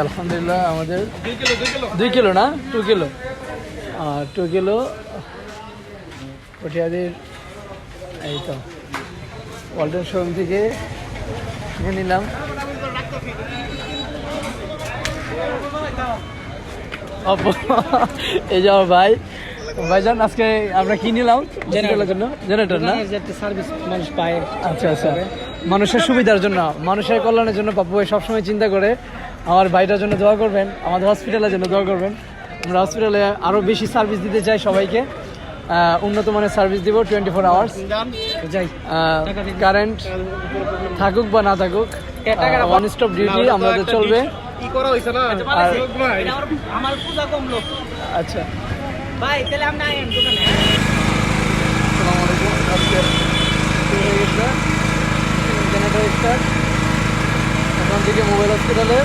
আলহামদুলিল্লাহ আমাদের 2 কিলো না 2 কিলো 2 কিলো পটিয়াদির এই তো ওয়ালটন শোরুম থেকে নিয়ে নিলাম। এই যে আমার ভাইজান আজকে আমরা কি নিলাম জেনারেটর না সার্ভিস মানুষ পায়। আচ্ছা আচ্ছা, মানুষের সুবিধার জন্য, মানুষের কল্যাণের জন্য পাপ্পু ভাই সবসময় চিন্তা করে। আমার ভাইটার জন্য দোয়া করবেন, আমাদের হসপিটালের জন্য দোয়া করবেন। আমরা হসপিটালে আরও বেশি সার্ভিস দিতে চাই সবাইকে, উন্নত মানের সার্ভিস দিব 24 আওয়ার্স। কারেন্ট থাকুক বা না থাকুক, ওয়ান স্টপ ডিউটি আমাদের চলবে। আমার পূজা কমলো। আচ্ছা ভাই তাহলে আমরা আইন দোকানে। আসসালামু আলাইকুম। আজকে শুরু হয়ে গেছে জেনারেটর স্টার্ট এখন থেকে মোবাইল হসপিটালে